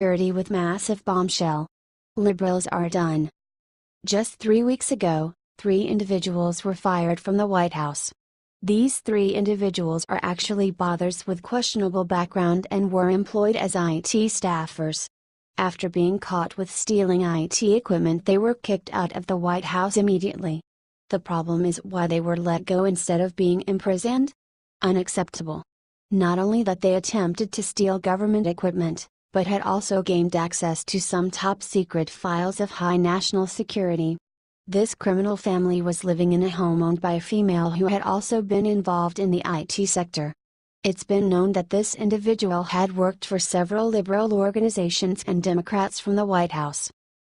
Security with massive bombshell. Liberals are done. Just 3 weeks ago, 3 individuals were fired from the White House. These 3 individuals are actually bothers with questionable background and were employed as IT staffers. After being caught with stealing IT equipment, they were kicked out of the White House immediately. The problem is why they were let go instead of being imprisoned? Unacceptable. Not only that they attempted to steal government equipment, but had also gained access to some top-secret files of high national security. This criminal family was living in a home owned by a female who had also been involved in the IT sector. It's been known that this individual had worked for several liberal organizations and Democrats from the White House.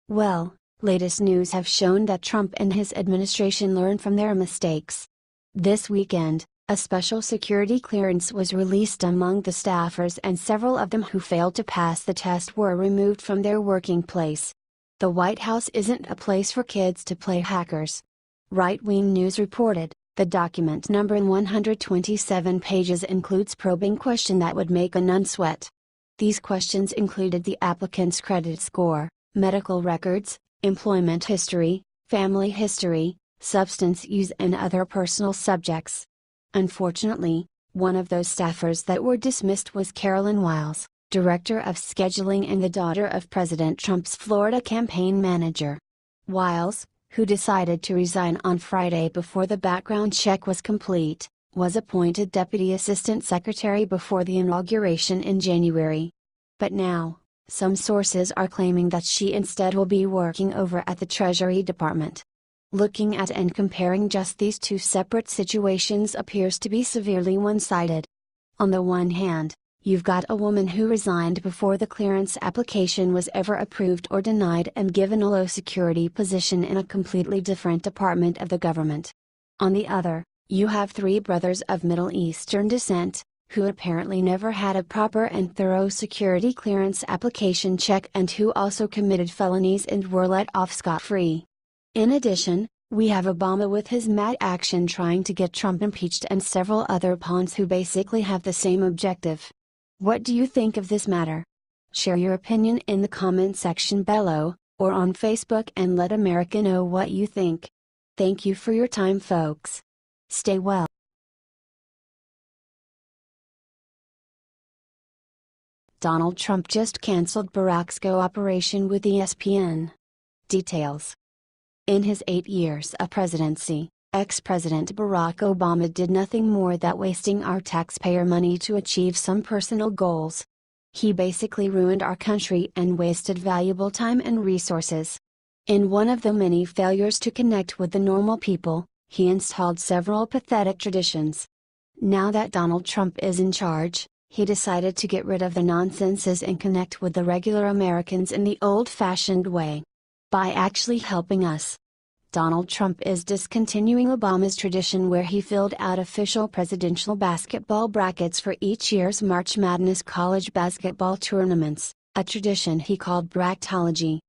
Well, latest news have shown that Trump and his administration learned from their mistakes. This weekend, a special security clearance was released among the staffers, and several of them who failed to pass the test were removed from their working place. The White House isn't a place for kids to play hackers. Right-wing news reported, the document numbering 127 pages includes probing questions that would make a nun sweat. These questions included the applicant's credit score, medical records, employment history, family history, substance use, and other personal subjects. Unfortunately, one of those staffers that were dismissed was Carolyn Wiles, Director of Scheduling and the daughter of President Trump's Florida campaign manager. Wiles, who decided to resign on Friday before the background check was complete, was appointed Deputy Assistant Secretary before the inauguration in January. But now, some sources are claiming that she instead will be working over at the Treasury Department. Looking at and comparing just these 2 separate situations appears to be severely one-sided. On the one hand, you've got a woman who resigned before the clearance application was ever approved or denied and given a low security position in a completely different department of the government. On the other, you have 3 brothers of Middle Eastern descent, who apparently never had a proper and thorough security clearance application check and who also committed felonies and were let off scot-free. In addition, we have Obama with his mad action trying to get Trump impeached and several other pawns who basically have the same objective. What do you think of this matter? Share your opinion in the comment section below, or on Facebook, and let America know what you think. Thank you for your time, folks. Stay well. Donald Trump just canceled Barack's cooperation with ESPN. Details. In his 8 years of presidency, ex-President Barack Obama did nothing more than wasting our taxpayer money to achieve some personal goals. He basically ruined our country and wasted valuable time and resources. In one of the many failures to connect with the normal people, he installed several pathetic traditions. Now that Donald Trump is in charge, he decided to get rid of the nonsenses and connect with the regular Americans in the old-fashioned way. By actually helping us. Donald Trump is discontinuing Obama's tradition where he filled out official presidential basketball brackets for each year's March Madness college basketball tournaments, a tradition he called bracketology.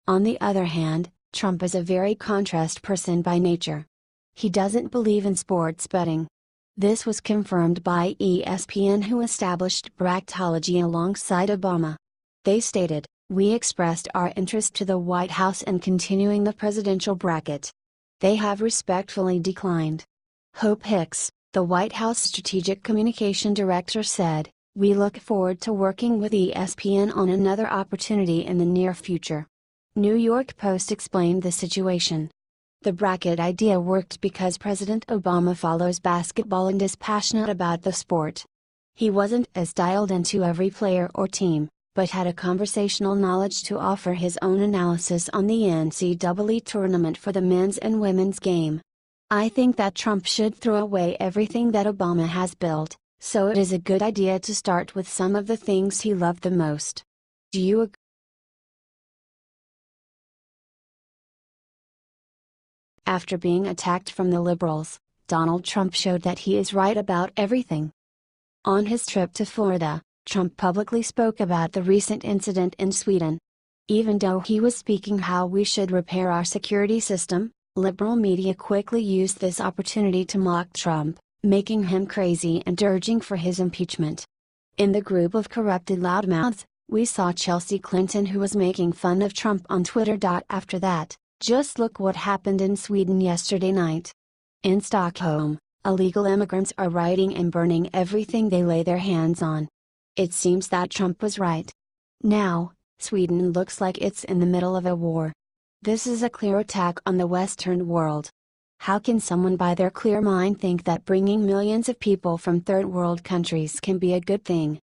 On the other hand, Trump is a very contrast person by nature. He doesn't believe in sports betting. This was confirmed by ESPN, who established bracketology alongside Obama. They stated, "We expressed our interest to the White House in continuing the presidential bracket. They have respectfully declined." Hope Hicks, the White House Strategic Communication Director, said, "We look forward to working with ESPN on another opportunity in the near future." New York Post explained the situation. The bracket idea worked because President Obama follows basketball and is passionate about the sport. He wasn't as dialed into every player or team, but had a conversational knowledge to offer his own analysis on the NCAA tournament for the men's and women's game. "I think that Trump should throw away everything that Obama has built, so it is a good idea to start with some of the things he loved the most." Do you agree? After being attacked from the liberals, Donald Trump showed that he is right about everything. On his trip to Florida, Trump publicly spoke about the recent incident in Sweden. Even though he was speaking how we should repair our security system, liberal media quickly used this opportunity to mock Trump, making him crazy and urging for his impeachment. In the group of corrupted loudmouths, We saw Chelsea Clinton, who was making fun of Trump on Twitter. After that, just look what happened in Sweden yesterday night. In Stockholm, illegal immigrants are rioting and burning everything they lay their hands on. It seems that Trump was right. Now, Sweden looks like it's in the middle of a war. This is a clear attack on the Western world. How can someone by their clear mind think that bringing millions of people from third world countries can be a good thing?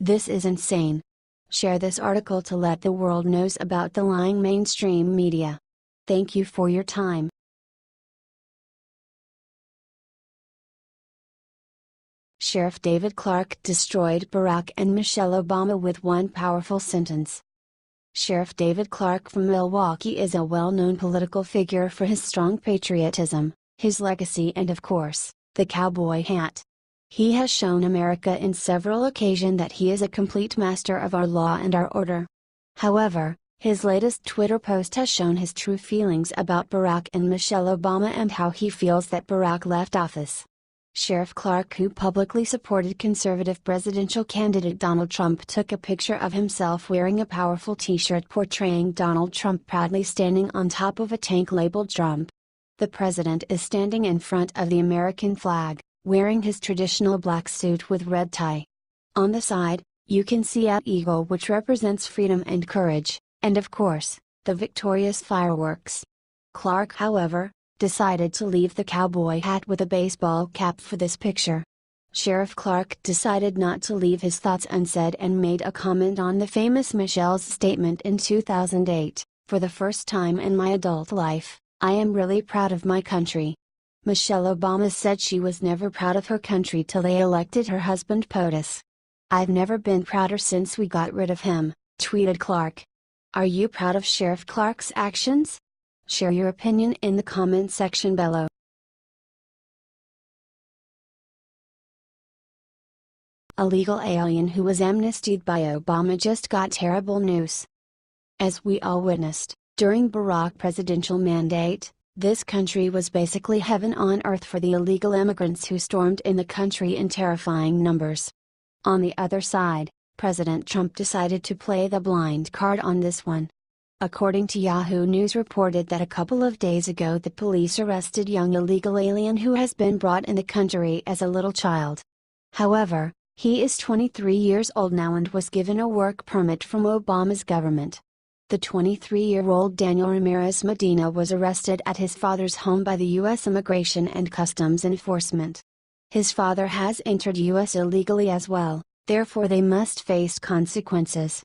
This is insane. Share this article to let the world knows about the lying mainstream media. Thank you for your time. Sheriff David Clarke destroyed Barack and Michelle Obama with one powerful sentence. Sheriff David Clarke from Milwaukee is a well-known political figure for his strong patriotism, his legacy, and of course, the cowboy hat. He has shown America in several occasions that he is a complete master of our law and our order. However, his latest Twitter post has shown his true feelings about Barack and Michelle Obama and how he feels that Barack left office. Sheriff Clarke, who publicly supported conservative presidential candidate Donald Trump, took a picture of himself wearing a powerful t-shirt portraying Donald Trump proudly standing on top of a tank labeled Trump. The president is standing in front of the American flag, wearing his traditional black suit with red tie. On the side, you can see an eagle, which represents freedom and courage, and of course, the victorious fireworks. Clarke, however, decided to leave the cowboy hat with a baseball cap for this picture. Sheriff Clarke decided not to leave his thoughts unsaid and made a comment on the famous Michelle's statement in 2008, "For the first time in my adult life, I am really proud of my country." Michelle Obama said she was never proud of her country till they elected her husband POTUS. "I've never been prouder since we got rid of him," tweeted Clarke. Are you proud of Sheriff Clarke's actions? Share your opinion in the comment section below. A legal alien who was amnestied by Obama just got terrible news. As we all witnessed, during Barack's presidential mandate, this country was basically heaven on earth for the illegal immigrants who stormed in the country in terrifying numbers. On the other side, President Trump decided to play the blind card on this one. According to Yahoo News, reported that a couple of days ago the police arrested young illegal alien who has been brought in the country as a little child. However, he is 23 years old now and was given a work permit from Obama's government. The 23-year-old Daniel Ramirez Medina was arrested at his father's home by the U.S. Immigration and Customs Enforcement. His father has entered U.S. illegally as well, therefore they must face consequences.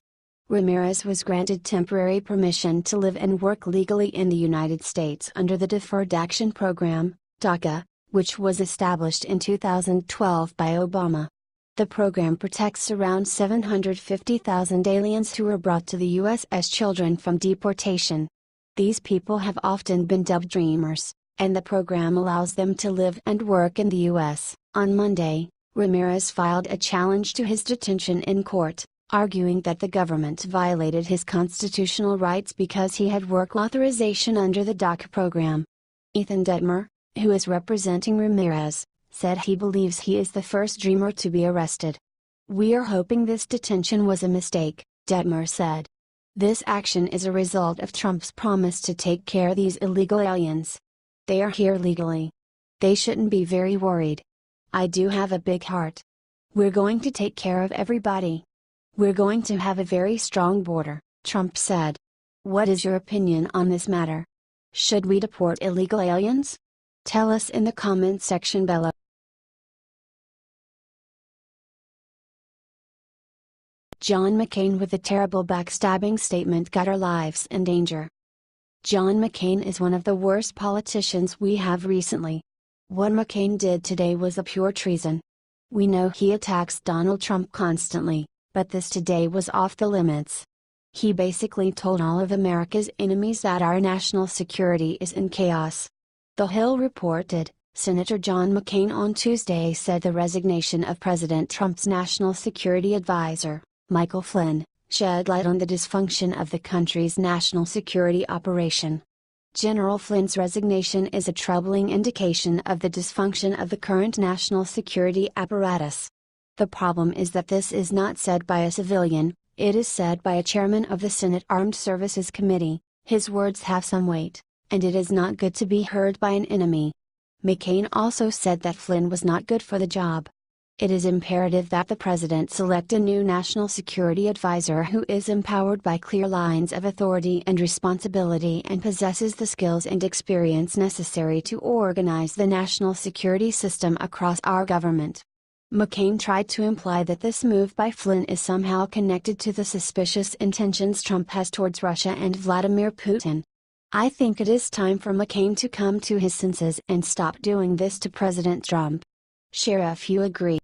Ramirez was granted temporary permission to live and work legally in the United States under the Deferred Action Program, DACA, which was established in 2012 by Obama. The program protects around 750,000 aliens who were brought to the U.S. as children from deportation. These people have often been dubbed dreamers, and the program allows them to live and work in the U.S. On Monday, Ramirez filed a challenge to his detention in court, arguing that the government violated his constitutional rights because he had work authorization under the DACA program. Ethan Detmer, who is representing Ramirez, said he believes he is the first dreamer to be arrested. "We are hoping this detention was a mistake," Detmer said. "This action is a result of Trump's promise to take care of these illegal aliens. They are here legally. They shouldn't be very worried. I do have a big heart. We're going to take care of everybody. We're going to have a very strong border," Trump said. What is your opinion on this matter? Should we deport illegal aliens? Tell us in the comment section below. John McCain with a terrible backstabbing statement got our lives in danger. John McCain is one of the worst politicians we have recently. What McCain did today was a pure treason. We know he attacks Donald Trump constantly, but this today was off the limits. He basically told all of America's enemies that our national security is in chaos. The Hill reported, Senator John McCain on Tuesday said the resignation of President Trump's national security advisor, Michael Flynn, shed light on the dysfunction of the country's national security operation. General Flynn's resignation is a troubling indication of the dysfunction of the current national security apparatus. The problem is that this is not said by a civilian, It is said by a chairman of the Senate Armed Services Committee, his words have some weight, and it is not good to be heard by an enemy. McCain also said that Flynn was not good for the job. It is imperative that the president select a new national security advisor who is empowered by clear lines of authority and responsibility and possesses the skills and experience necessary to organize the national security system across our government. McCain tried to imply that this move by Flynn is somehow connected to the suspicious intentions Trump has towards Russia and Vladimir Putin. I think it is time for McCain to come to his senses and stop doing this to President Trump. Share if you agree.